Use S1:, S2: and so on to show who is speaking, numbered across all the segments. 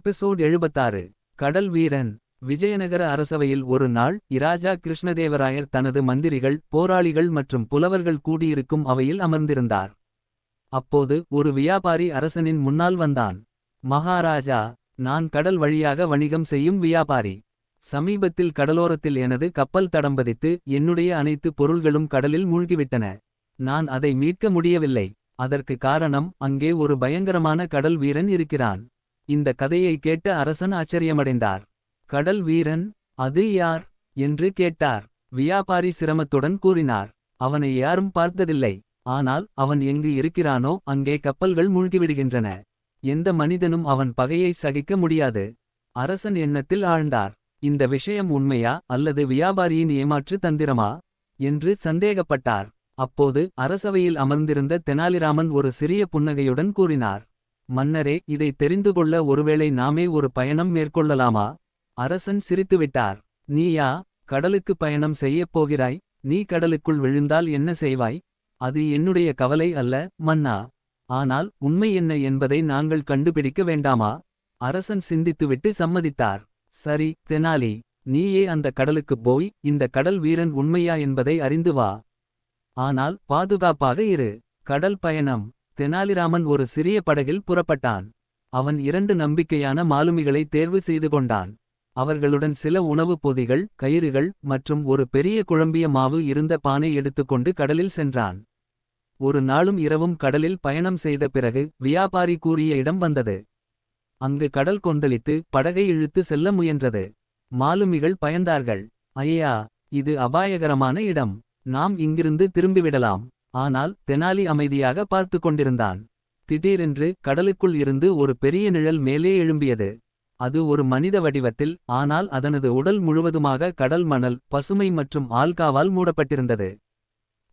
S1: Episode 76. கடல் வீரன். விஜயநகர அரசவையில் ஒரு நாள் இராஜா கிருஷ்ணதேவராயர் தனது மந்திரிகள், போராளிகள் மற்றும் புலவர்கள் கூடியிருக்கும் அவையில் அமர்ந்திருந்தார். அப்போது ஒரு வியாபாரி அரசனின் முன்னால் வந்தான். மகாராஜா, நான் கடல் வழியாக வணிகம் செய்யும் வியாபாரி. சமீபத்தில் கடலோரத்தில் எனது கப்பல் தடம்பதித்து என்னுடைய அனைத்து பொருள்களும் கடலில் மூழ்கிவிட்டன. நான் அதை மீட்க முடியவில்லை. அதற்கு காரணம், அங்கே ஒரு பயங்கரமான கடல் வீரன் இருக்கிறான். இந்த கதையை கேட்ட அரசன் ஆச்சரியமடைந்தார். கடல் வீரன், அது யார் என்று கேட்டார். வியாபாரி சிரமத்துடன் கூறினார், அவனை யாரும் பார்த்ததில்லை. ஆனால் அவன் எங்கு இருக்கிறானோ அங்கே கப்பல்கள் மூழ்கிவிடுகின்றன. எந்த மனிதனும் அவன் பகையை சகிக்க முடியாது. அரசன் எண்ணத்தில் ஆழ்ந்தார். இந்த விஷயம் உண்மையா அல்லது வியாபாரியின் ஏமாற்று தந்திரமா என்று சந்தேகப்பட்டார். அப்போது அரசவையில் அமர்ந்திருந்த தெனாலிராமன் ஒரு சிறிய புன்னகையுடன் கூறினார், மன்னரே, இதை தெரிந்துகொள்ள ஒருவேளை நாமே ஒரு பயணம் மேற்கொள்ளலாமா? அரசன் சிரித்துவிட்டார். நீயா கடலுக்கு பயணம் செய்யப் போகிறாய்? நீ கடலுக்குள் விழுந்தால் என்ன செய்வாய்? அது என்னுடைய கவலை அல்ல, மன்னா. ஆனால் உண்மை என்ன என்பதை நாங்கள் கண்டுபிடிக்க வேண்டாமா? அரசன் சிந்தித்துவிட்டு சம்மதித்தார். சரி தெனாலி, நீயே அந்த கடலுக்குப் போய் இந்த கடல் வீரன் உண்மையா என்பதை அறிந்து வா. ஆனால் பாதுகாப்பாக இரு. கடல் பயணம். தெனாலிராமன் ஒரு சிறிய படகில் புறப்பட்டான். அவன் 2 நம்பிக்கையான மாலுமிகளை தேர்வு செய்து கொண்டான். அவர்களுடன் சில உணவுப் பொதிகள், கயிறுகள் மற்றும் ஒரு பெரிய குழம்பிய மாவு இருந்த பானை எடுத்துக்கொண்டு கடலில் சென்றான். ஒரு நாளும் இரவும் கடலில் பயணம் செய்த பிறகு வியாபாரி கூறிய இடம் வந்தது. அங்கு கடல் கொந்தளித்து படகை இழுத்து செல்ல முயன்றது. மாலுமிகள் பயந்தார்கள். ஐயா, இது அபாயகரமான இடம். நாம் இங்கிருந்து திரும்பிவிடலாம். ஆனால் தெனாலி அமைதியாக பார்த்து கொண்டிருந்தான். திடீரென்று கடலுக்குள் இருந்து ஒரு பெரிய நிழல் மேலே எழும்பியது. அது ஒரு மனித வடிவத்தில், ஆனால் அதனது உடல் முழுவதுமாக கடல் மணல், பசுமை மற்றும் ஆல்காவால் மூடப்பட்டிருந்தது.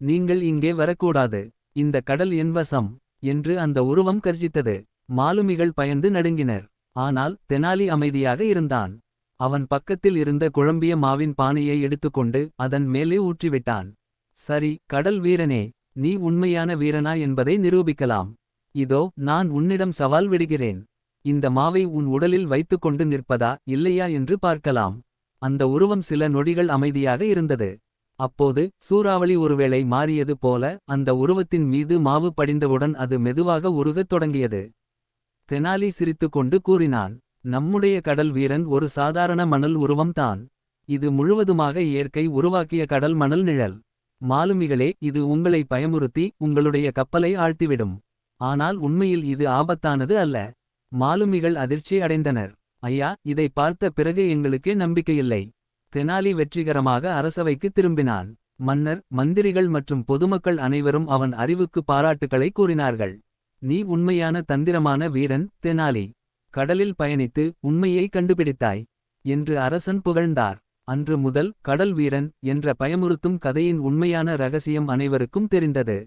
S1: நீங்கள் இங்கே வரக்கூடாது. இந்த கடல் என் வசம் என்று அந்த உருவம் கர்ஜித்தது. மாலுமிகள் பயந்து நடுங்கினர். ஆனால் தெனாலி அமைதியாக இருந்தான். அவன் பக்கத்தில் இருந்த குழம்பிய மாவின் பானையை எடுத்துக்கொண்டு அதன் மேலே ஊற்றிவிட்டான். சரி கடல் வீரனே, நீ உண்மையான வீரனா என்பதை நிரூபிக்கலாம். இதோ நான் உன்னிடம் சவால் விடுகிறேன். இந்த மாவை உன் உடலில் வைத்துக்கொண்டு நிற்பதா இல்லையா என்று பார்க்கலாம். அந்த உருவம் சில நொடிகள் அமைதியாக இருந்தது. அப்போது சூறாவளி ஒருவேளை மாறியது போல அந்த உருவத்தின் மீது மாவு படிந்தவுடன் அது மெதுவாக உருகத் தொடங்கியது. தெனாலி சிரித்துக்கொண்டு கூறினான், நம்முடைய கடல் வீரன் ஒரு சாதாரண மணல் உருவம்தான். இது முழுவதுமாக இயற்கை உருவாக்கிய கடல் மணல் நிழல். மாலுமிகளே, இது உங்களை பயமுறுத்தி உங்களுடைய கப்பலை ஆழ்த்திவிடும். ஆனால் உண்மையில் இது ஆபத்தானது அல்ல. மாலுமிகள் அதிர்ச்சி அடைந்தனர். ஐயா, இதை பார்த்த பிறகு எங்களுக்கே நம்பிக்கையில்லை. தெனாலி வெற்றிகரமாக அரசவைக்கு திரும்பினான். மன்னர், மந்திரிகள் மற்றும் பொதுமக்கள் அனைவரும் அவன் அறிவுக்கு பாராட்டுக்களை கூறினார்கள். நீ உண்மையான தந்திரமான வீரன், தெனாலி. கடலில் பயணித்து உண்மையை கண்டுபிடித்தாய் என்று அரசன் புகழ்ந்தார். அன்று முதல் கடல் வீரன் என்ற பயமுறுத்தும் கதையின் உண்மையான ரகசியம் அனைவருக்கும் தெரிந்தது.